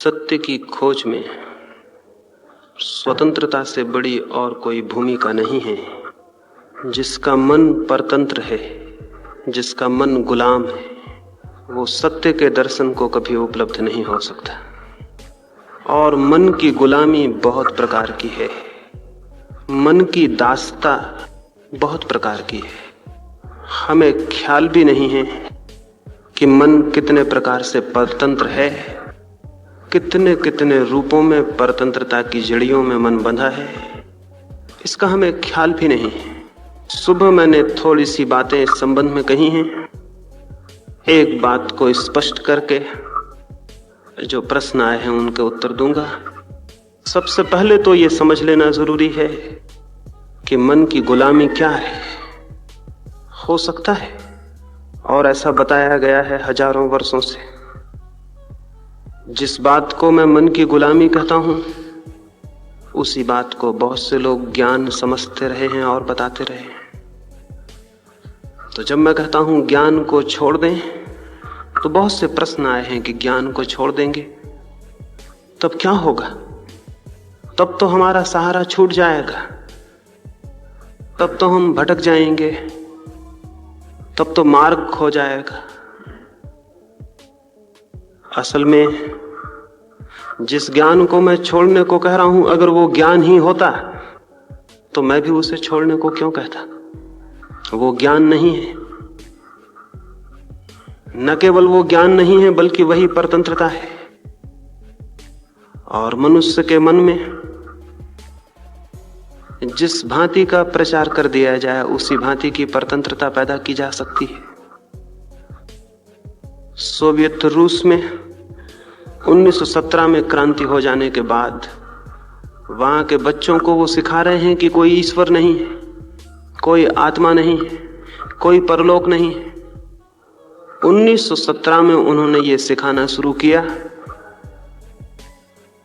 सत्य की खोज में स्वतंत्रता से बड़ी और कोई भूमिका नहीं है। जिसका मन परतंत्र है, जिसका मन गुलाम है, वो सत्य के दर्शन को कभी उपलब्ध नहीं हो सकता। और मन की गुलामी बहुत प्रकार की है, मन की दास्ता बहुत प्रकार की है। हमें ख्याल भी नहीं है कि मन कितने प्रकार से परतंत्र है, कितने कितने रूपों में परतंत्रता की जड़ियों में मन बंधा है, इसका हमें ख्याल भी नहीं है। सुबह मैंने थोड़ी सी बातें इस संबंध में कही हैं। एक बात को स्पष्ट करके जो प्रश्न आए हैं उनके उत्तर दूंगा। सबसे पहले तो ये समझ लेना जरूरी है कि मन की गुलामी क्या है। हो सकता है, और ऐसा बताया गया है हजारों वर्षों से, जिस बात को मैं मन की गुलामी कहता हूं उसी बात को बहुत से लोग ज्ञान समझते रहे हैं और बताते रहे हैं। तो जब मैं कहता हूं ज्ञान को छोड़ दें, तो बहुत से प्रश्न आए हैं कि ज्ञान को छोड़ देंगे तब क्या होगा? तब तो हमारा सहारा छूट जाएगा, तब तो हम भटक जाएंगे, तब तो मार्ग खो जाएगा। असल में जिस ज्ञान को मैं छोड़ने को कह रहा हूं, अगर वो ज्ञान ही होता तो मैं भी उसे छोड़ने को क्यों कहता। वो ज्ञान नहीं है। न केवल वो ज्ञान नहीं है, बल्कि वही परतंत्रता है। और मनुष्य के मन में जिस भांति का प्रचार कर दिया जाए, उसी भांति की परतंत्रता पैदा की जा सकती है। सोवियत रूस में 1917 में क्रांति हो जाने के बाद वहां के बच्चों को वो सिखा रहे हैं कि कोई ईश्वर नहीं है, कोई आत्मा नहीं है, कोई परलोक नहीं है। 1917 में उन्होंने ये सिखाना शुरू किया।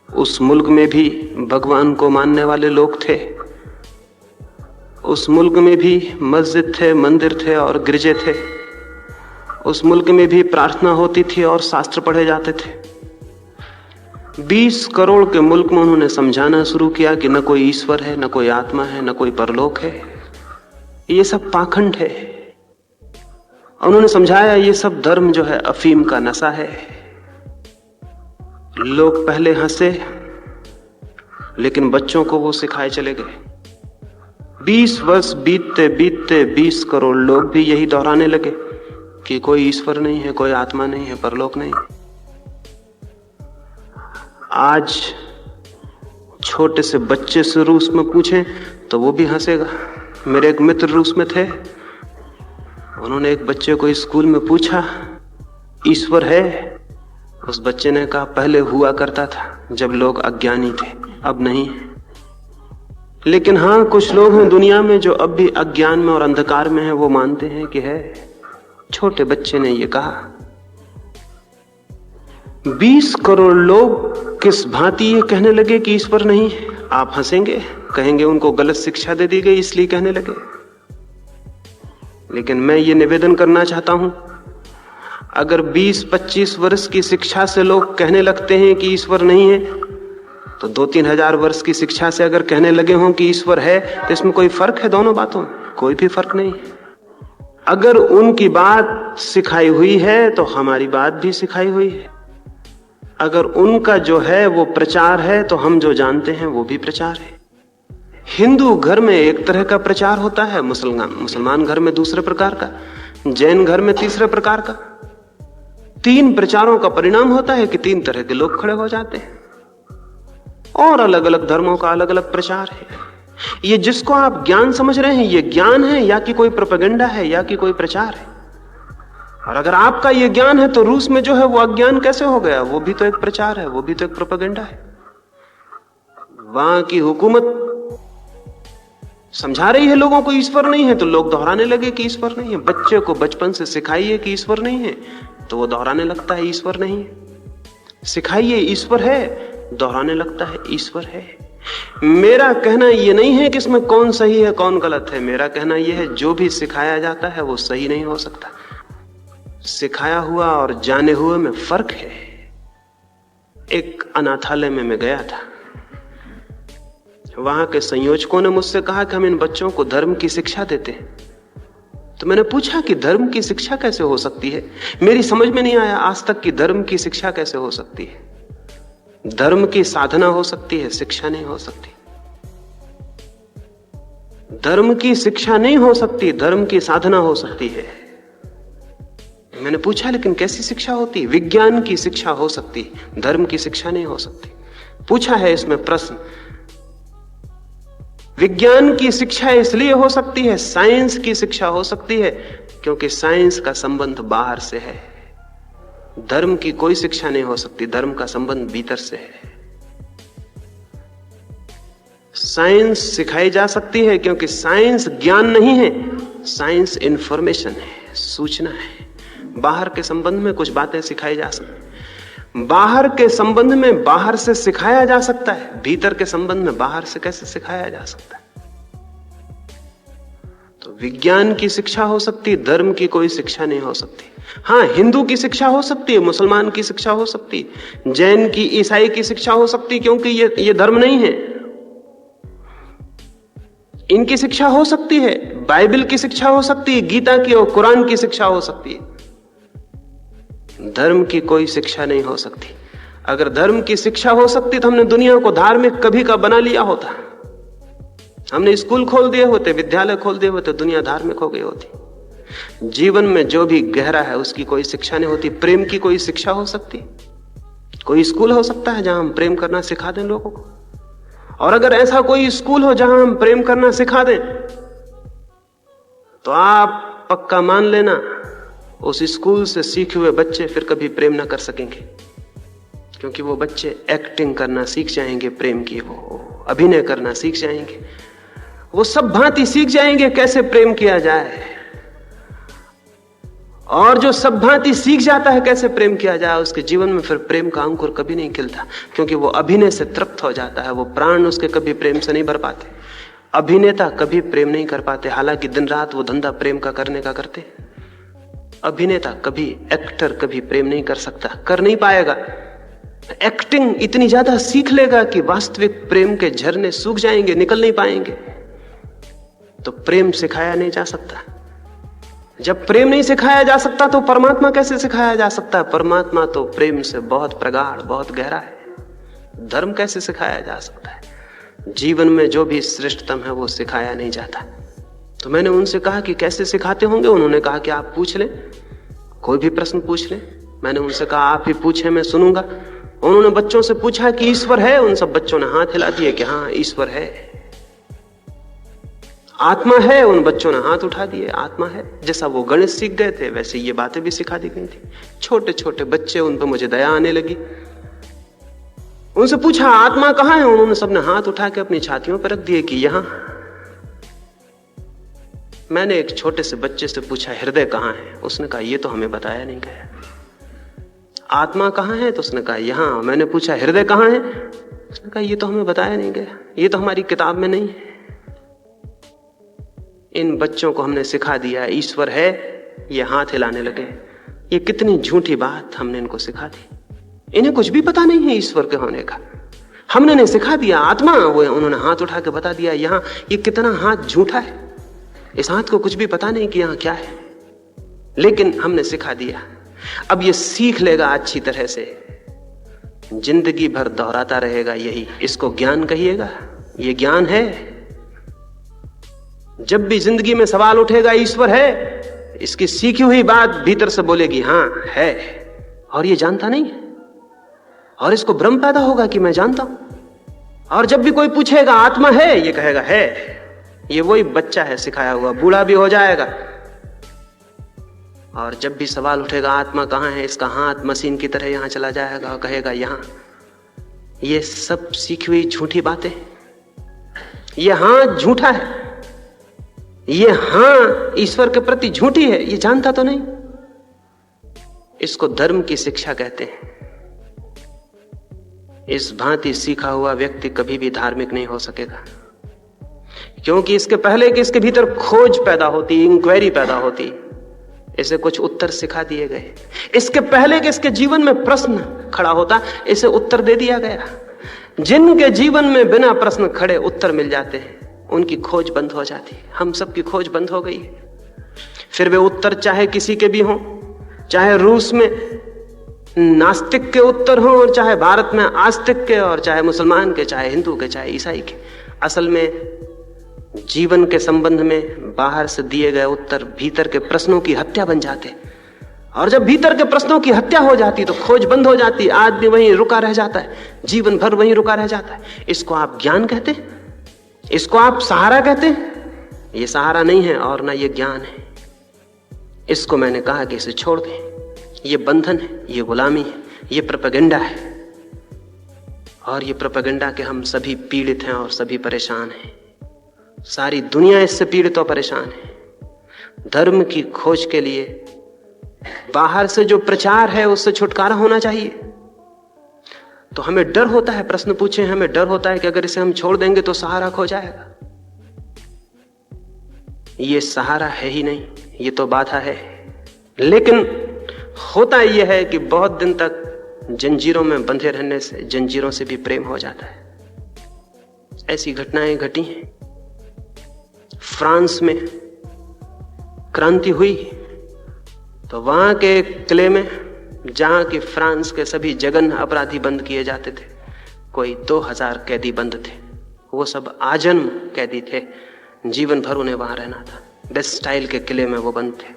उस मुल्क में भी भगवान को मानने वाले लोग थे, उस मुल्क में भी मस्जिद थे, मंदिर थे और गिरजे थे। उस मुल्क में भी प्रार्थना होती थी और शास्त्र पढ़े जाते थे। 20 करोड़ के मुल्क में उन्होंने समझाना शुरू किया कि न कोई ईश्वर है, न कोई आत्मा है, न कोई परलोक है, ये सब पाखंड है। उन्होंने समझाया ये सब धर्म जो है अफीम का नशा है। लोग पहले हंसे, लेकिन बच्चों को वो सिखाए चले गए। 20 वर्ष बीतते बीतते 20 करोड़ लोग भी यही दोहराने लगे कि कोई ईश्वर नहीं है, कोई आत्मा नहीं है, परलोक नहीं। आज छोटे से बच्चे से रूस में पूछें तो वो भी हंसेगा। मेरे एक मित्र रूस में थे, उन्होंने एक बच्चे को स्कूल में पूछा, ईश्वर है? उस बच्चे ने कहा, पहले हुआ करता था जब लोग अज्ञानी थे, अब नहीं। लेकिन हाँ, कुछ लोग हैं दुनिया में जो अब भी अज्ञान में और अंधकार में हैं, वो मानते हैं कि है। छोटे बच्चे ने ये कहा। 20 करोड़ लोग किस भांति ये कहने लगे कि ईश्वर नहीं है? आप हंसेंगे, कहेंगे उनको गलत शिक्षा दे दी गई इसलिए कहने लगे। लेकिन मैं ये निवेदन करना चाहता हूं, अगर 20-25 वर्ष की शिक्षा से लोग कहने लगते हैं कि ईश्वर नहीं है, तो 2-3 हजार वर्ष की शिक्षा से अगर कहने लगे हों कि ईश्वर है, तो इसमें कोई फर्क है? दोनों बातों में कोई भी फर्क नहीं है। अगर उनकी बात सिखाई हुई है तो हमारी बात भी सिखाई हुई है। अगर उनका जो है वो प्रचार है, तो हम जो जानते हैं वो भी प्रचार है। हिंदू घर में एक तरह का प्रचार होता है, मुसलमान घर में दूसरे प्रकार का, जैन घर में तीसरे प्रकार का। 3 प्रचारों का परिणाम होता है कि 3 तरह के लोग खड़े हो जाते हैं। और अलग अलग धर्मों का अलग अलग प्रचार है। ये जिसको आप ज्ञान समझ रहे हैं, ये ज्ञान है या कि कोई प्रोपेगेंडा है या कि कोई प्रचार है? और अगर आपका ये ज्ञान है, तो रूस में जो है वो अज्ञान कैसे हो गया? वो भी तो एक प्रचार है, वो भी तो एक प्रोपेगेंडा है। वहां की हुकूमत समझा रही है लोगों को ईश्वर नहीं है, तो लोग दोहराने लगे कि ईश्वर नहीं है। बच्चे को बचपन से सिखाइए कि ईश्वर नहीं है, तो वो दोहराने लगता है ईश्वर नहीं है। सिखाइए ईश्वर है, दोहराने लगता है ईश्वर है। मेरा कहना ये नहीं है कि इसमें कौन सही है कौन गलत है। मेरा कहना यह है, जो भी सिखाया जाता है वो सही नहीं हो सकता। सिखाया हुआ और जाने हुए में फर्क है। एक अनाथालय में मैं गया था। वहां के संयोजकों ने मुझसे कहा कि हम इन बच्चों को धर्म की शिक्षा देते हैं। तो मैंने पूछा कि धर्म की शिक्षा कैसे हो सकती है? मेरी समझ में नहीं आया आज तक कि धर्म की शिक्षा कैसे हो सकती है। धर्म की साधना हो सकती है, शिक्षा नहीं हो सकती। धर्म की शिक्षा नहीं हो सकती, धर्म की साधना हो सकती है। मैंने पूछा लेकिन कैसी शिक्षा होती है? विज्ञान की शिक्षा हो सकती, धर्म की शिक्षा नहीं हो सकती। पूछा है इसमें प्रश्न। विज्ञान की शिक्षा इसलिए हो सकती है, साइंस की शिक्षा हो सकती है, क्योंकि साइंस का संबंध बाहर से है। धर्म की कोई शिक्षा नहीं हो सकती, धर्म का संबंध भीतर से है। साइंस सिखाई जा सकती है क्योंकि साइंस ज्ञान नहीं है, साइंस इंफॉर्मेशन है, सूचना है। बाहर के संबंध में कुछ बातें सिखाई जा सकती, बाहर के संबंध में बाहर से सिखाया जा सकता है, भीतर के संबंध में बाहर से कैसे सिखाया जा सकता है? तो विज्ञान की शिक्षा हो सकती है, धर्म की कोई शिक्षा नहीं हो सकती। हाँ, हिंदू की शिक्षा हो सकती है, मुसलमान की शिक्षा हो सकती है, जैन की, ईसाई की शिक्षा हो सकती है, क्योंकि ये धर्म नहीं है। इनकी शिक्षा हो सकती है, बाइबल की शिक्षा हो सकती है, गीता की और कुरान की शिक्षा हो सकती है। धर्म की कोई शिक्षा नहीं हो सकती। अगर धर्म की शिक्षा हो सकती तो हमने दुनिया को धार्मिक कभी का बना लिया होता। हमने स्कूल खोल दिए होते, विद्यालय खोल दिए होते, दुनिया धार्मिक हो गई होती। जीवन में जो भी गहरा है उसकी कोई शिक्षा नहीं होती। प्रेम की कोई शिक्षा हो सकती, कोई स्कूल हो सकता है जहां हम प्रेम करना सिखा दें लोगों को। और अगर ऐसा कोई स्कूल हो जहां हम प्रेम करना सिखा दें तो आप पक्का मान लेना उस स्कूल से सीखे हुए बच्चे फिर कभी प्रेम ना कर सकेंगे, क्योंकि वो बच्चे एक्टिंग करना सीख जाएंगे, प्रेम की वो अभिनय करना सीख जाएंगे, वो सब भांति सीख जाएंगे कैसे प्रेम किया जाए। और जो सब भांति सीख जाता है कैसे प्रेम किया जाए, उसके जीवन में फिर प्रेम का अंकुर कभी नहीं खिलता, क्योंकि वो अभिनय से तृप्त हो जाता है। वो प्राण उसके कभी प्रेम से नहीं भर पाते। अभिनेता कभी प्रेम नहीं कर पाते, हालांकि दिन रात वो धंधा प्रेम का करने का करते। अभिनेता कभी, एक्टर कभी प्रेम नहीं कर सकता, कर नहीं पाएगा। एक्टिंग इतनी ज्यादा सीख लेगा कि वास्तविक प्रेम के झरने सूख जाएंगे, निकल नहीं पाएंगे। तो प्रेम सिखाया नहीं जा सकता। जब प्रेम नहीं सिखाया जा सकता तो परमात्मा कैसे सिखाया जा सकता है? परमात्मा तो प्रेम से बहुत प्रगाढ़, बहुत गहरा है। धर्म कैसे सिखाया जा सकता है? जीवन में जो भी श्रेष्ठतम है वो सिखाया नहीं जाता। तो मैंने उनसे कहा कि कैसे सिखाते होंगे? उन्होंने कहा कि आप पूछ लें, कोई भी प्रश्न पूछ लें। मैंने उनसे कहा आप ही पूछें, मैं सुनूंगा। उन्होंने बच्चों से पूछा कि ईश्वर है? उन सब बच्चों ने हाथ हिला दिए कि हाँ ईश्वर है। आत्मा है? उन बच्चों ने हाथ उठा दिए, आत्मा है। जैसा वो गणित सीख गए थे वैसे ये बातें भी सिखा दी गई थी। छोटे छोटे बच्चे, उन पर मुझे दया आने लगी। उनसे पूछा आत्मा कहाँ है? उन्होंने सबने हाथ उठा के अपनी छातियों पर रख दिए कि यहां। मैंने एक छोटे से बच्चे से पूछा हृदय कहाँ है? उसने कहा ये तो हमें बताया नहीं गया। आत्मा कहाँ है? तो उसने कहा यहां। मैंने पूछा हृदय कहाँ है? उसने कहा ये तो हमें बताया नहीं गया, ये तो हमारी किताब में नहीं है। इन बच्चों को हमने सिखा दिया ईश्वर है, ये हाथ हिलाने लगे। ये कितनी झूठी बात हमने इनको सिखा दी। इन्हें कुछ भी पता नहीं है ईश्वर के होने का। हमने इन्हें सिखा दिया आत्मा, वो उन्होंने हाथ उठा के बता दिया यहां। ये कितना हाथ झूठा है। इस हाथ को कुछ भी पता नहीं कि यहां क्या है, लेकिन हमने सिखा दिया। अब ये सीख लेगा अच्छी तरह से, जिंदगी भर दोहराता रहेगा यही। इसको ज्ञान कहिएगा? ये ज्ञान है? जब भी जिंदगी में सवाल उठेगा ईश्वर है, इसकी सीखी हुई बात भीतर से बोलेगी हाँ है, और ये जानता नहीं है। और इसको भ्रम पैदा होगा कि मैं जानता हूं। और जब भी कोई पूछेगा आत्मा है, ये कहेगा है। ये वही बच्चा है सिखाया हुआ, बूढ़ा भी हो जाएगा। और जब भी सवाल उठेगा आत्मा कहाँ है, इसका हाथ मशीन की तरह यहां चला जाएगा और कहेगा यहां। ये सब सीखी हुई झूठी बातें। ये हाथ झूठा है, ये हां ईश्वर के प्रति झूठी है, ये जानता तो नहीं। इसको धर्म की शिक्षा कहते हैं। इस भांति सीखा हुआ व्यक्ति कभी भी धार्मिक नहीं हो सकेगा, क्योंकि इसके पहले कि इसके भीतर खोज पैदा होती, इंक्वायरी पैदा होती, इसे कुछ उत्तर सिखा दिए गए। इसके पहले कि इसके जीवन में प्रश्न खड़ा होता, इसे उत्तर दे दिया गया। जिनके जीवन में बिना प्रश्न खड़े उत्तर मिल जाते हैं, उनकी खोज बंद हो जाती है। हम सबकी खोज बंद हो गई है। फिर वे उत्तर चाहे किसी के भी हों, चाहे रूस में नास्तिक के उत्तर हों, और चाहे भारत में आस्तिक के, और चाहे मुसलमान के, चाहे हिंदू के, चाहे ईसाई के। असल में जीवन के संबंध में बाहर से दिए गए उत्तर भीतर के प्रश्नों की हत्या बन जाते, और जब भीतर के प्रश्नों की हत्या हो जाती तो खोज बंद हो जाती। आदमी वहीं रुका रह जाता है, जीवन भर वहीं रुका रह जाता है। इसको आप ज्ञान कहते हैं? इसको आप सहारा कहते हैं? ये सहारा नहीं है और ना ये ज्ञान है। इसको मैंने कहा कि इसे छोड़ दें। ये बंधन है, ये गुलामी है, ये प्रोपेगेंडा है, और ये प्रोपेगेंडा के हम सभी पीड़ित हैं और सभी परेशान हैं। सारी दुनिया इससे पीड़ित और परेशान है। धर्म की खोज के लिए बाहर से जो प्रचार है उससे छुटकारा होना चाहिए। तो हमें डर होता है, प्रश्न पूछे, हमें डर होता है कि अगर इसे हम छोड़ देंगे तो सहारा खो जाएगा। ये सहारा है ही नहीं, ये तो बाधा है। लेकिन होता यह है कि बहुत दिन तक जंजीरों में बंधे रहने से जंजीरों से भी प्रेम हो जाता है। ऐसी घटनाएं घटी हैं। फ्रांस में क्रांति हुई तो वहां के किले में, जहां की फ्रांस के सभी जघन्य अपराधी बंद किए जाते थे, कोई 2000 कैदी बंद थे। वो सब आजन्म कैदी थे, जीवन भर उन्हें वहां रहना था। बेस्टाइल के किले में वो बंद थे।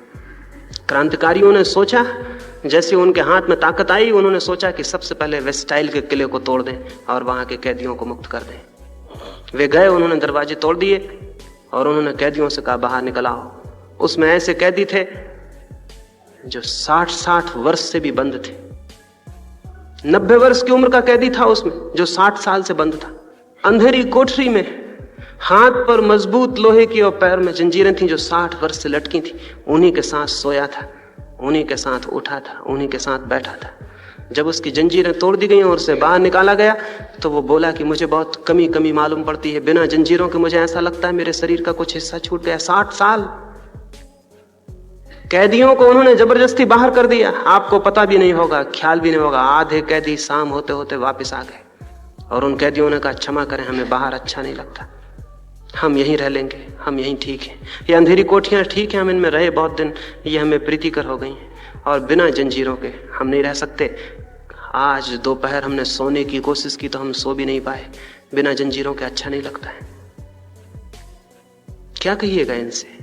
क्रांतिकारियों ने सोचा, जैसे उनके हाथ में ताकत आई, उन्होंने सोचा कि सबसे पहले वेस्टाइल के किले को तोड़ दें और वहां के कैदियों को मुक्त कर दें। वे गए, उन्होंने दरवाजे तोड़ दिए और उन्होंने कैदियों से कहा, बाहर निकल आओ। उसमें ऐसे कैदी थे जो 60-60 वर्ष से भी बंद थे। 90 वर्ष की उम्र का कैदी था उसमें, जो 60 साल से बंद था। अंधेरी कोठरी में हाथ पर मजबूत लोहे की और पैर में जंजीरें थी, जो 60 वर्ष से लटकी थी। उन्हीं के साथ सोया था, उन्हीं के साथ उठा था, उन्हीं के साथ बैठा था। जब उसकी जंजीरें तोड़ दी गई और उसे बाहर निकाला गया तो वो बोला कि मुझे बहुत कमी मालूम पड़ती है। बिना जंजीरों के मुझे ऐसा लगता है मेरे शरीर का कुछ हिस्सा छूट गया। 60 साल कैदियों को उन्होंने जबरदस्ती बाहर कर दिया। आपको पता भी नहीं होगा, ख्याल भी नहीं होगा। आधे कैदी शाम होते होते वापस आ गए और उन कैदियों ने कहा, क्षमा करें, हमें बाहर अच्छा नहीं लगता, हम यहीं रह लेंगे, हम यहीं ठीक है। ये अंधेरी कोठियां ठीक है, हम इनमें रहे बहुत दिन, ये हमें प्रीतिकर हो गई हैं और बिना जंजीरों के हम नहीं रह सकते। आज दोपहर हमने सोने की कोशिश की तो हम सो भी नहीं पाए, बिना जंजीरों के अच्छा नहीं लगता है। क्या कहिएगा इनसे?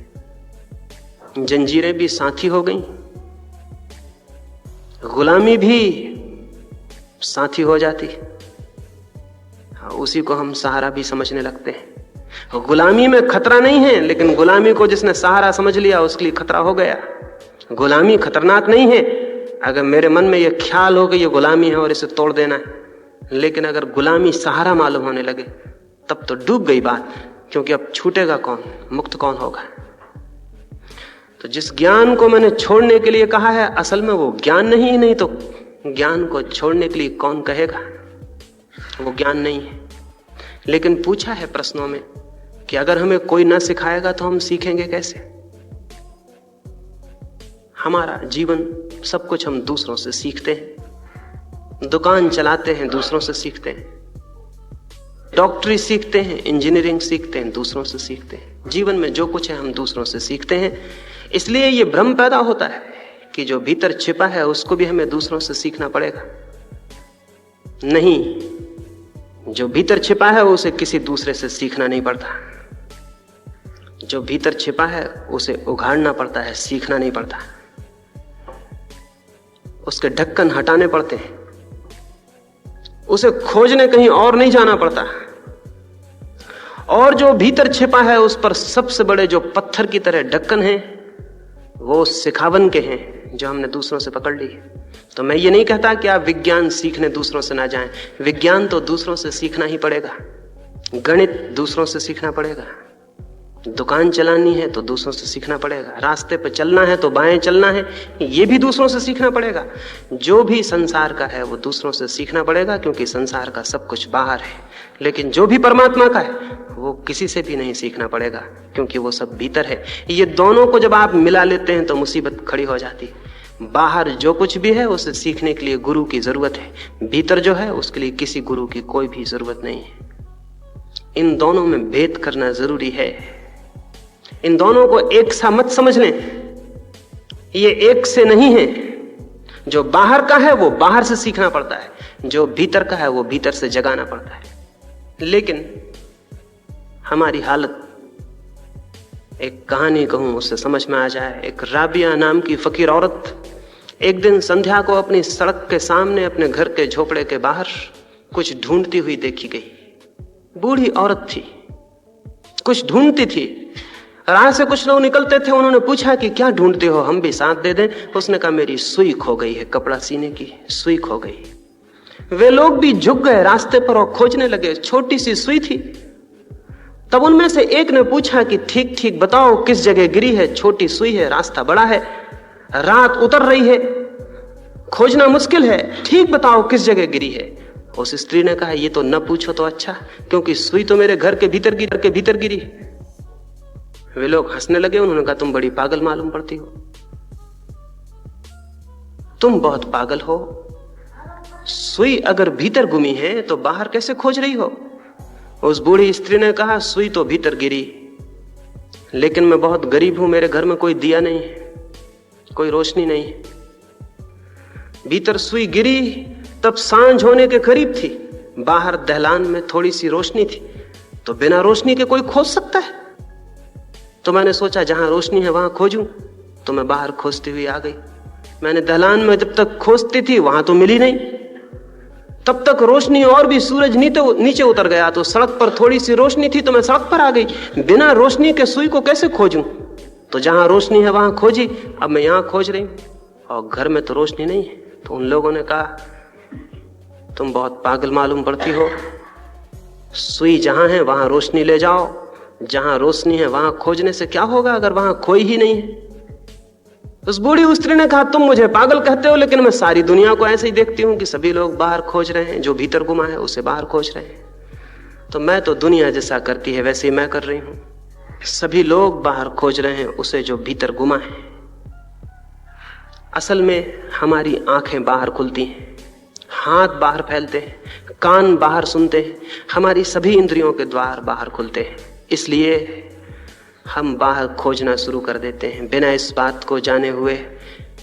जंजीरें भी साथी हो गई, गुलामी भी साथी हो जाती, उसी को हम सहारा भी समझने लगते हैं। गुलामी में खतरा नहीं है, लेकिन गुलामी को जिसने सहारा समझ लिया उसके लिए खतरा हो गया। गुलामी खतरनाक नहीं है अगर मेरे मन में यह ख्याल हो कि यह गुलामी है और इसे तोड़ देना है, लेकिन अगर गुलामी सहारा मालूम होने लगे तब तो डूब गई बात, क्योंकि अब छूटेगा कौन, मुक्त कौन होगा। तो जिस ज्ञान को मैंने छोड़ने के लिए कहा है, असल में वो ज्ञान नहीं तो ज्ञान को छोड़ने के लिए कौन कहेगा, वो ज्ञान नहीं है। लेकिन पूछा है प्रश्नों में कि अगर हमें कोई ना सिखाएगा तो हम सीखेंगे कैसे? हमारा जीवन सब कुछ हम दूसरों से सीखते हैं। दुकान चलाते हैं, दूसरों से सीखते हैं। डॉक्टरी सीखते हैं, इंजीनियरिंग सीखते हैं, दूसरों से सीखते हैं। जीवन में जो कुछ है हम दूसरों से सीखते हैं। इसलिए ये भ्रम पैदा होता है कि जो भीतर छिपा है उसको भी हमें दूसरों से सीखना पड़ेगा। नहीं, जो भीतर छिपा है उसे किसी दूसरे से सीखना नहीं पड़ता। जो भीतर छिपा है उसे उघाड़ना पड़ता है, सीखना नहीं पड़ता। उसके ढक्कन हटाने पड़ते हैं, उसे खोजने कहीं और नहीं जाना पड़ता। और जो भीतर छिपा है उस पर सबसे बड़े जो पत्थर की तरह ढक्कन हैं, वो सिखावन के हैं जो हमने दूसरों से पकड़ ली। तो मैं ये नहीं कहता कि आप विज्ञान सीखने दूसरों से ना जाएं। विज्ञान तो दूसरों से सीखना ही पड़ेगा, गणित दूसरों से सीखना पड़ेगा, दुकान चलानी है तो दूसरों से सीखना पड़ेगा, रास्ते पर चलना है तो बाएं चलना है, ये भी दूसरों से सीखना पड़ेगा। जो भी संसार का है वो दूसरों से सीखना पड़ेगा, क्योंकि संसार का सब कुछ बाहर है। लेकिन जो भी परमात्मा का है वो किसी से भी नहीं सीखना पड़ेगा, क्योंकि वो सब भीतर है। ये दोनों को जब आप मिला लेते हैं तो मुसीबत खड़ी हो जाती है। बाहर जो कुछ भी है उसे सीखने के लिए गुरु की जरूरत है, भीतर जो है उसके लिए किसी गुरु की कोई भी जरूरत नहीं है। इन दोनों में भेद करना जरूरी है। इन दोनों को एक सा मत समझ लें, ये एक से नहीं है। जो बाहर का है वो बाहर से सीखना पड़ता है, जो भीतर का है वो भीतर से जगाना पड़ता है। लेकिन हमारी हालत, एक कहानी कहूं उससे समझ में आ जाए। एक राबिया नाम की फकीर औरत एक दिन संध्या को अपनी सड़क के सामने अपने घर के झोपड़े के बाहर कुछ ढूंढती हुई देखी गई। बूढ़ी औरत थी, कुछ ढूंढती थी। राह से कुछ लोग निकलते थे, उन्होंने पूछा कि क्या ढूंढते हो, हम भी साथ दे दें। उसने कहा मेरी सुई खो गई है, कपड़ा सीने की सुई खो गई। वे लोग भी झुक गए रास्ते पर और खोजने लगे, छोटी सी सुई थी। तब उनमें से एक ने पूछा कि ठीक ठीक बताओ किस जगह गिरी है, छोटी सुई है, रास्ता बड़ा है, रात उतर रही है, खोजना मुश्किल है, ठीक बताओ किस जगह गिरी है। उस स्त्री ने कहा ये तो न पूछो तो अच्छा, क्योंकि सुई तो मेरे घर के भीतर गिरी है। वे लोग हंसने लगे। उन्होंने कहा तुम बड़ी पागल मालूम पड़ती हो, तुम बहुत पागल हो। सुई अगर भीतर गुमी है तो बाहर कैसे खोज रही हो। उस बूढ़ी स्त्री ने कहा सुई तो भीतर गिरी, लेकिन मैं बहुत गरीब हूं, मेरे घर में कोई दिया नहीं है, कोई रोशनी नहीं है। भीतर सुई गिरी तब सांझ होने के करीब थी, बाहर दहलान में थोड़ी सी रोशनी थी, तो बिना रोशनी के कोई खोज सकता है। तो मैंने सोचा जहां रोशनी है वहां खोजूं, तो मैं बाहर खोजती हुई आ गई। मैंने दहलान में जब तक खोजती थी वहां तो मिली नहीं, तब तक रोशनी और भी सूरज नीचे उतर गया, तो सड़क पर थोड़ी सी रोशनी थी तो मैं सड़क पर आ गई। बिना रोशनी के सुई को कैसे खोजूं, तो जहां रोशनी है वहां खोजी। अब मैं यहां खोज रही हूं और घर में तो रोशनी नहीं है। तो उन लोगों ने कहा तुम बहुत पागल मालूम पड़ती हो, सुई जहां है वहां रोशनी ले जाओ, जहां रोशनी है वहां खोजने से क्या होगा अगर वहां कोई ही नहीं है। उस बूढ़ी स्त्री ने कहा तुम मुझे पागल कहते हो, लेकिन मैं सारी दुनिया को ऐसे ही देखती हूं कि सभी लोग बाहर खोज रहे हैं, जो भीतर गुमा है उसे बाहर खोज रहे हैं। तो मैं तो दुनिया जैसा करती है वैसे ही मैं कर रही हूं। सभी लोग बाहर खोज रहे हैं उसे जो भीतर गुमा है। असल में हमारी आंखें बाहर खुलती हैं, हाथ बाहर फैलते हैं, कान बाहर सुनते हैं, हमारी सभी इंद्रियों के द्वार बाहर खुलते हैं। इसलिए हम बाहर खोजना शुरू कर देते हैं बिना इस बात को जाने हुए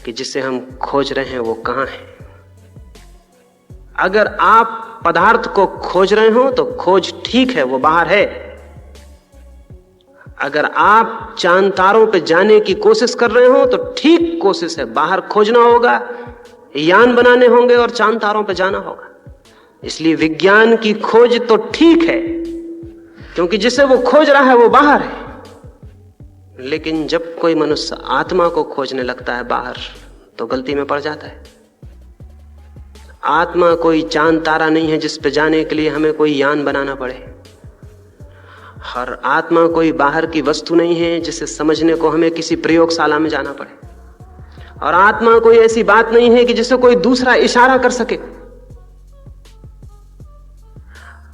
कि जिसे हम खोज रहे हैं वो कहाँ है। अगर आप पदार्थ को खोज रहे हो तो खोज ठीक है, वो बाहर है। अगर आप चांद तारों पे जाने की कोशिश कर रहे हो तो ठीक कोशिश है, बाहर खोजना होगा, यान बनाने होंगे और चांद तारों पे जाना होगा। इसलिए विज्ञान की खोज तो ठीक है, क्योंकि जिसे वो खोज रहा है वो बाहर है। लेकिन जब कोई मनुष्य आत्मा को खोजने लगता है बाहर, तो गलती में पड़ जाता है। आत्मा कोई चांद तारा नहीं है जिस पे जाने के लिए हमें कोई यान बनाना पड़े, और आत्मा कोई बाहर की वस्तु नहीं है जिसे समझने को हमें किसी प्रयोगशाला में जाना पड़े, और आत्मा कोई ऐसी बात नहीं है कि जिसे कोई दूसरा इशारा कर सके।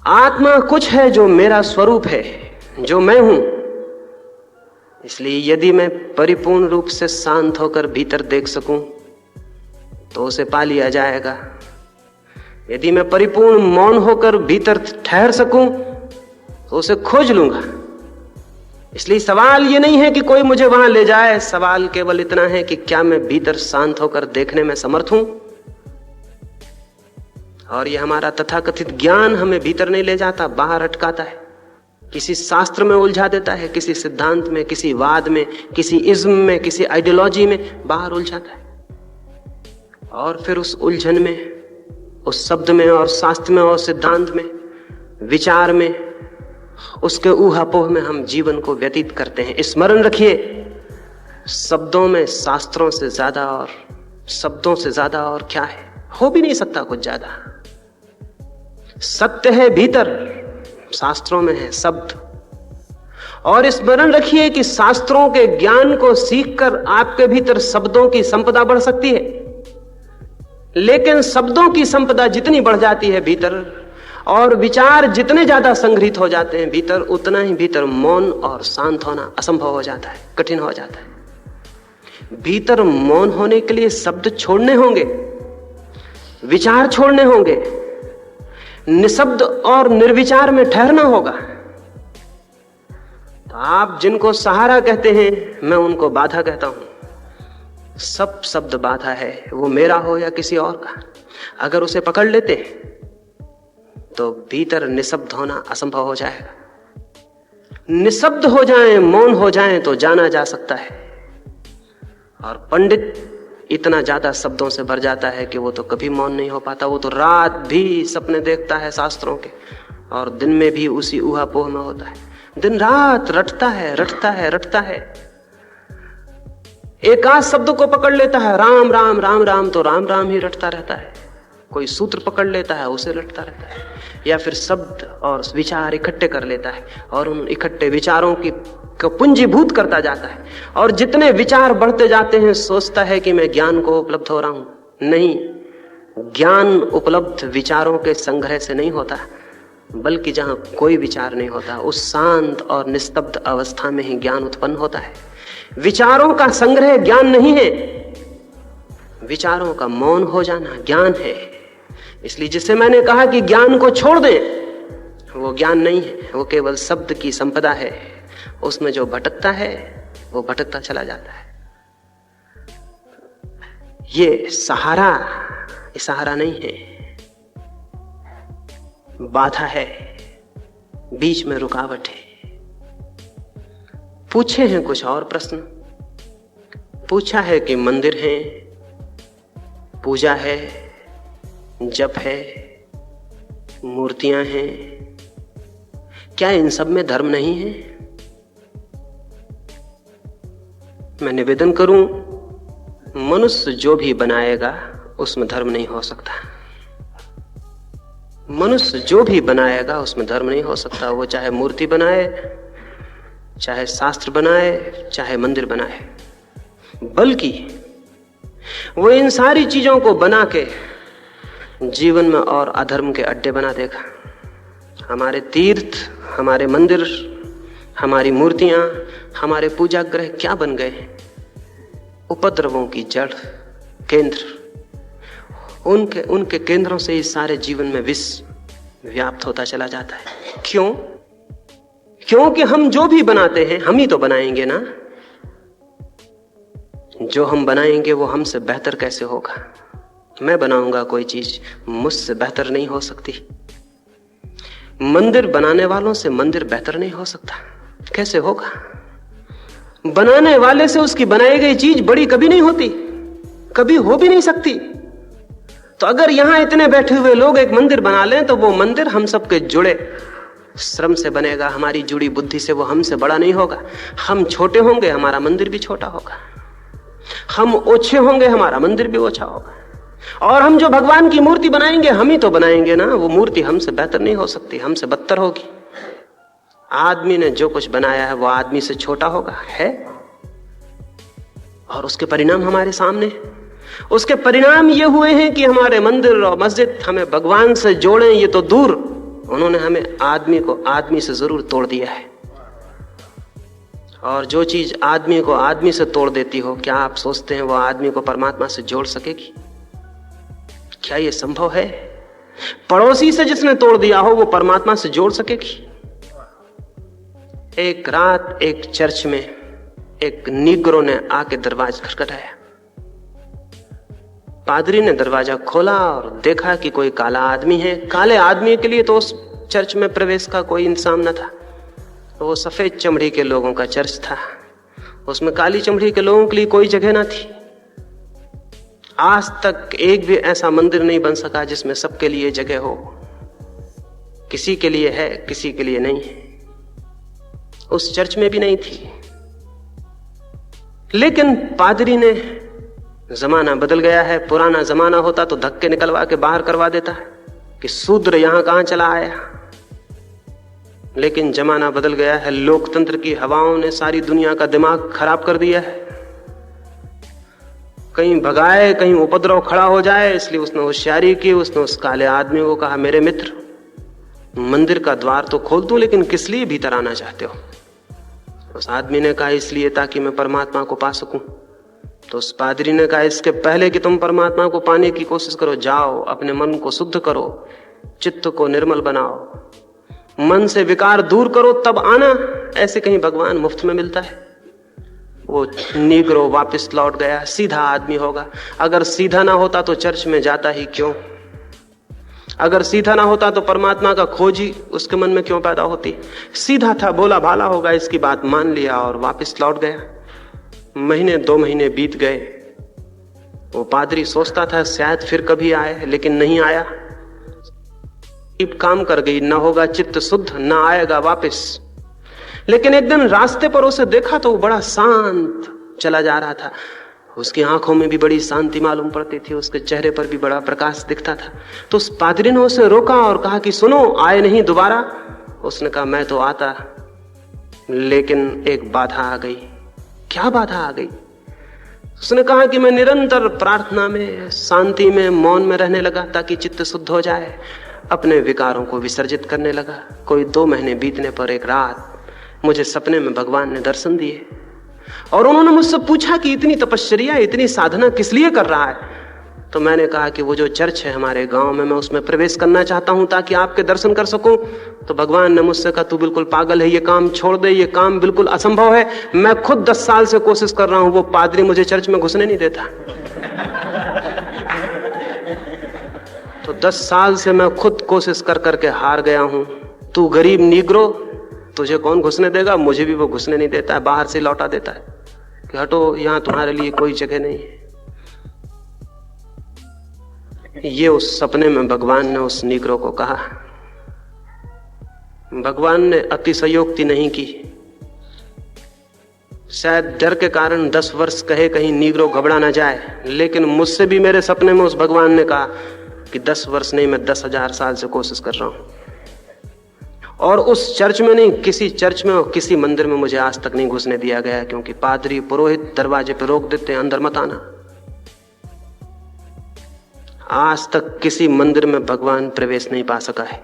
आत्मा कुछ है जो मेरा स्वरूप है, जो मैं हूं। इसलिए यदि मैं परिपूर्ण रूप से शांत होकर भीतर देख सकूं तो उसे पा लिया जाएगा। यदि मैं परिपूर्ण मौन होकर भीतर ठहर सकूं तो उसे खोज लूंगा। इसलिए सवाल ये नहीं है कि कोई मुझे वहां ले जाए, सवाल केवल इतना है कि क्या मैं भीतर शांत होकर देखने में समर्थ हूं। और ये हमारा तथाकथित ज्ञान हमें भीतर नहीं ले जाता, बाहर अटकाता है, किसी शास्त्र में उलझा देता है, किसी सिद्धांत में, किसी वाद में, किसी इज्म में, किसी आइडियोलॉजी में बाहर उलझाता है। और फिर उस उलझन में, उस शब्द में और शास्त्र में और सिद्धांत में, विचार में, उसके ऊहापोह में हम जीवन को व्यतीत करते हैं। स्मरण रखिए, शब्दों में शास्त्रों से ज्यादा और शब्दों से ज्यादा और क्या है, हो भी नहीं सकता कुछ ज्यादा। सत्य है भीतर, शास्त्रों में है शब्द। और स्मरण रखिए कि शास्त्रों के ज्ञान को सीखकर आपके भीतर शब्दों की संपदा बढ़ सकती है, लेकिन शब्दों की संपदा जितनी बढ़ जाती है भीतर और विचार जितने ज्यादा संग्रहित हो जाते हैं भीतर, उतना ही भीतर मौन और शांत होना असंभव हो जाता है, कठिन हो जाता है। भीतर मौन होने के लिए शब्द छोड़ने होंगे, विचार छोड़ने होंगे, निशब्द और निर्विचार में ठहरना होगा। तो आप जिनको सहारा कहते हैं, मैं उनको बाधा कहता हूं। सब शब्द बाधा है, वो मेरा हो या किसी और का। अगर उसे पकड़ लेते तो भीतर निशब्द होना असंभव हो जाएगा। निशब्द हो जाएं, मौन हो जाएं तो जाना जा सकता है। और पंडित इतना ज्यादा शब्दों से भर जाता है कि वो तो कभी मौन नहीं हो पाता। वो तो रात भी सपने देखता है शास्त्रों के, और दिन में भी उसी ऊहापोह में होता है। दिन रात रटता है, रटता है, रटता है। एक आध शब्द को पकड़ लेता है, राम राम राम राम, तो राम राम ही रटता रहता है। कोई सूत्र पकड़ लेता है, उसे रटता रहता है। या फिर शब्द और विचार इकट्ठे कर लेता है और उन इकट्ठे विचारों की पुंजीभूत करता जाता है। और जितने विचार बढ़ते जाते हैं, सोचता है कि मैं ज्ञान को उपलब्ध हो रहा हूं। नहीं, ज्ञान उपलब्ध विचारों के संग्रह से नहीं होता, बल्कि जहां कोई विचार नहीं होता, उस शांत और निस्तब्ध अवस्था में ही ज्ञान उत्पन्न होता है। विचारों का संग्रह ज्ञान नहीं है, विचारों का मौन हो जाना ज्ञान है। इसलिए जिसे मैंने कहा कि ज्ञान को छोड़ दें, वो ज्ञान नहीं है, वो केवल शब्द की संपदा है। उसमें जो भटकता है वो भटकता चला जाता है। ये सहारा नहीं है, बाधा है, बीच में रुकावट है। पूछे हैं कुछ और प्रश्न। पूछा है कि मंदिर है, पूजा है, जप है, मूर्तियां हैं, क्या इन सब में धर्म नहीं है? मैं निवेदन करूं, मनुष्य जो भी बनाएगा उसमें धर्म नहीं हो सकता। मनुष्य जो भी बनाएगा उसमें धर्म नहीं हो सकता। वो चाहे मूर्ति बनाए, चाहे शास्त्र बनाए, चाहे मंदिर बनाए, बल्कि वो इन सारी चीजों को बना के जीवन में और अधर्म के अड्डे बना देगा। हमारे तीर्थ, हमारे मंदिर, हमारी मूर्तियां, हमारे पूजा ग्रह क्या बन गए हैं? उपद्रवों की जड़, केंद्र। उनके केंद्रों से इस सारे जीवन में विष व्याप्त होता चला जाता है। क्यों? क्योंकि हम जो भी बनाते हैं, हम ही तो बनाएंगे ना। जो हम बनाएंगे वो हमसे बेहतर कैसे होगा? मैं बनाऊंगा कोई चीज, मुझसे बेहतर नहीं हो सकती। मंदिर बनाने वालों से मंदिर बेहतर नहीं हो सकता। कैसे होगा? बनाने वाले से उसकी बनाई गई चीज बड़ी कभी नहीं होती, कभी हो भी नहीं सकती। तो अगर यहां इतने बैठे हुए लोग एक मंदिर बना लें, तो वो मंदिर हम सबके जुड़े श्रम से बनेगा, हमारी जुड़ी बुद्धि से। वो हमसे बड़ा नहीं होगा। हम छोटे होंगे, हमारा मंदिर भी छोटा होगा। हम ओछे होंगे, हमारा मंदिर भी ओछा होगा। और हम जो भगवान की मूर्ति बनाएंगे, हम ही तो बनाएंगे ना। वो मूर्ति हमसे बेहतर नहीं हो सकती, हमसे बदतर होगी। आदमी ने जो कुछ बनाया है वो आदमी से छोटा होगा, है। और उसके परिणाम हमारे सामने। उसके परिणाम ये हुए हैं कि हमारे मंदिर और मस्जिद हमें भगवान से जोड़ें, ये तो दूर, उन्होंने हमें आदमी को आदमी से जरूर तोड़ दिया है। और जो चीज आदमी को आदमी से तोड़ देती हो, क्या आप सोचते हैं वो आदमी को परमात्मा से जोड़ सकेगी? क्या ये संभव है? पड़ोसी से जिसने तोड़ दिया हो, वो परमात्मा से जोड़ सकेगी? एक रात एक चर्च में एक नीग्रो ने आके दरवाजा खटखटाया। पादरी ने दरवाजा खोला और देखा कि कोई काला आदमी है। काले आदमी के लिए तो उस चर्च में प्रवेश का कोई इंतजाम न था। तो वो सफेद चमड़ी के लोगों का चर्च था, उसमें काली चमड़ी के लोगों के लिए कोई जगह ना थी। आज तक एक भी ऐसा मंदिर नहीं बन सका जिसमें सबके लिए जगह हो। किसी के लिए है, किसी के लिए नहीं है। उस चर्च में भी नहीं थी। लेकिन पादरी ने, जमाना बदल गया है, पुराना जमाना होता तो धक्के निकलवा के बाहर करवा देता है कि शूद्र यहां कहां चला आया। लेकिन जमाना बदल गया है, लोकतंत्र की हवाओं ने सारी दुनिया का दिमाग खराब कर दिया है। कहीं भगाए, कहीं उपद्रव खड़ा हो जाए, इसलिए उसने होशियारी की। उसने उस काले आदमी को कहा, मेरे मित्र, मंदिर का द्वार तो खोल दूं, लेकिन किस लिए भीतर आना चाहते हो? उस आदमी ने कहा, इसलिए ताकि मैं परमात्मा को पा सकूं। तो उस पादरी ने कहा, इसके पहले कि तुम परमात्मा को पाने की कोशिश करो, जाओ अपने मन को शुद्ध करो, चित्त को निर्मल बनाओ, मन से विकार दूर करो, तब आना। ऐसे कहीं भगवान मुफ्त में मिलता है? वो नीग्रो वापस लौट गया, सीधा आदमी होगा। अगर सीधा ना होता तो चर्च में जाता ही क्यों? अगर सीधा ना होता तो परमात्मा का खोज ही उसके मन में क्यों पैदा होती? सीधा था, बोला भाला होगा, इसकी बात मान लिया और वापस लौट गया। महीने 2 महीने बीत गए। वो पादरी सोचता था शायद फिर कभी आए, लेकिन नहीं आया। काम कर गई, ना होगा चित्त शुद्ध, ना आएगा वापस। लेकिन एक दिन रास्ते पर उसे देखा तो वो बड़ा शांत चला जा रहा था। उसकी आंखों में भी बड़ी शांति मालूम पड़ती थी, उसके चेहरे पर भी बड़ा प्रकाश दिखता था। तो उस पादरी ने उसे रोका और कहा कि सुनो, आए नहीं दोबारा? उसने कहा, मैं तो आता, लेकिन एक बाधा आ गई। क्या बाधा आ गई? उसने कहा कि मैं निरंतर प्रार्थना में, शांति में, मौन में रहने लगा ताकि चित्त शुद्ध हो जाए। अपने विकारों को विसर्जित करने लगा। कोई 2 महीने बीतने पर एक रात मुझे सपने में भगवान ने दर्शन दिए और उन्होंने मुझसे पूछा कि इतनी तपश्चर्या, इतनी साधना किस लिए कर रहा है? तो मैंने कहा कि वो जो चर्च है हमारे गांव में, मैं उसमें प्रवेश करना चाहता हूं ताकि आपके दर्शन कर सकूं। तो भगवान ने मुझसे कहा, तू बिल्कुल पागल है, ये काम छोड़ दे, ये काम बिल्कुल असंभव है। मैं खुद 10 साल से कोशिश कर रहा हूं, वो पादरी मुझे चर्च में घुसने नहीं देता। तो 10 साल से मैं खुद कोशिश कर करके हार गया हूं। तू गरीब नीग्रो, तुझे कौन घुसने देगा? मुझे भी वो घुसने नहीं देता है, बाहर से लौटा देता है कि हटो, यहां तुम्हारे लिए कोई जगह नहीं है। ये उस सपने में भगवान ने उस नीग्रो को कहा। भगवान ने अतिशयोक्ति नहीं की। शायद डर के कारण 10 वर्ष कहे कहीं नीग्रो घबरा ना जाए, लेकिन मुझसे भी मेरे सपने में उस भगवान ने कहा कि 10 वर्ष नहीं, मैं 10,000 साल से कोशिश कर रहा हूं। और उस चर्च में नहीं, किसी चर्च में और किसी मंदिर में मुझे आज तक नहीं घुसने दिया गया, क्योंकि पादरी पुरोहित दरवाजे पर रोक देते हैं, अंदर मत आना। आज तक किसी मंदिर में भगवान प्रवेश नहीं पा सका है,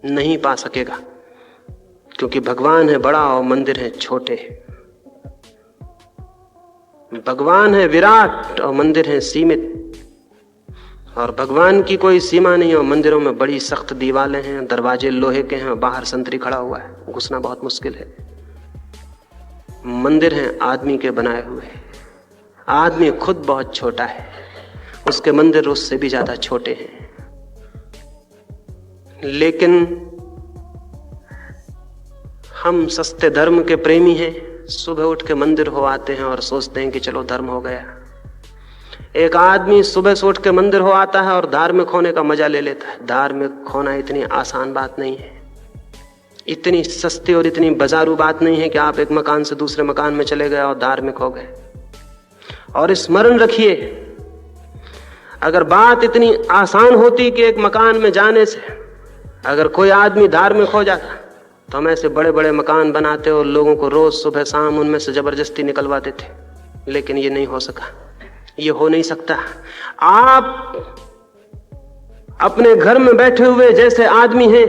नहीं पा सकेगा, क्योंकि भगवान है बड़ा और मंदिर है छोटे। भगवान है विराट और मंदिर है सीमित। और भगवान की कोई सीमा नहीं, और मंदिरों में बड़ी सख्त दीवारें हैं, दरवाजे लोहे के हैं, बाहर संतरी खड़ा हुआ है, घुसना बहुत मुश्किल है। मंदिर हैं आदमी के बनाए हुए। आदमी खुद बहुत छोटा है, उसके मंदिर उससे भी ज्यादा छोटे हैं। लेकिन हम सस्ते धर्म के प्रेमी हैं, सुबह उठ के मंदिर हो आते हैं और सोचते हैं कि चलो धर्म हो गया। एक आदमी सुबह से उठ के मंदिर हो आता है और धार्मिक होने का मजा ले लेता है। धार्मिक होना इतनी आसान बात नहीं है, इतनी सस्ती और इतनी बाजारू बात नहीं है कि आप एक मकान से दूसरे मकान में चले गए और धार्मिक हो गए। और स्मरण रखिए, अगर बात इतनी आसान होती कि एक मकान में जाने से अगर कोई आदमी धार्मिक हो जाता, तो हम ऐसे बड़े बड़े मकान बनाते और लोगों को रोज सुबह शाम उनमें से जबरदस्ती निकलवा देते। लेकिन ये नहीं हो सका, ये हो नहीं सकता। आप अपने घर में बैठे हुए जैसे आदमी हैं,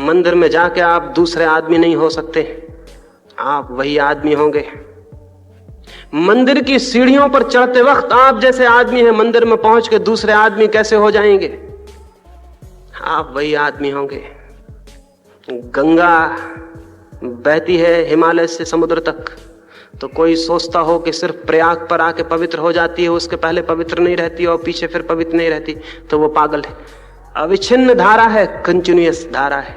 मंदिर में जाके आप दूसरे आदमी नहीं हो सकते। आप वही आदमी होंगे। मंदिर की सीढ़ियों पर चढ़ते वक्त आप जैसे आदमी हैं, मंदिर में पहुंच के दूसरे आदमी कैसे हो जाएंगे? आप वही आदमी होंगे। गंगा बहती है हिमालय से समुद्र तक, तो कोई सोचता हो कि सिर्फ प्रयाग पर आके पवित्र हो जाती है, उसके पहले पवित्र नहीं रहती और पीछे फिर पवित्र नहीं रहती, तो वो पागल है। अविच्छिन्न धारा है, कंटिन्यूअस धारा है।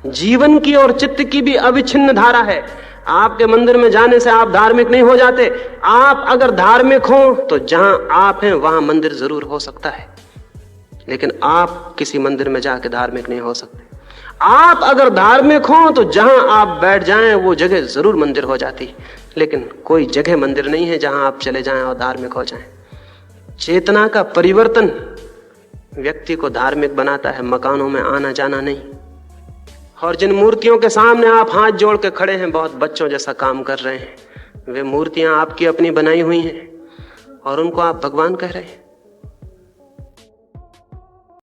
जीवन की और चित्त की भी अविच्छिन्न धारा है। आपके मंदिर में जाने से आप धार्मिक नहीं हो जाते। आप अगर धार्मिक हो तो जहां आप हैं वहां मंदिर जरूर हो सकता है, लेकिन आप किसी मंदिर में जाके धार्मिक नहीं हो सकते। आप अगर धार्मिक हो तो जहां आप बैठ जाएं वो जगह जरूर मंदिर हो जाती, लेकिन कोई जगह मंदिर नहीं है जहां आप चले जाएं और धार्मिक हो जाएं। चेतना का परिवर्तन व्यक्ति को धार्मिक बनाता है, मकानों में आना जाना नहीं। और जिन मूर्तियों के सामने आप हाथ जोड़ के खड़े हैं, बहुत बच्चों जैसा काम कर रहे हैं, वे मूर्तियां आपकी अपनी बनाई हुई हैं और उनको आप भगवान कह रहे हैं।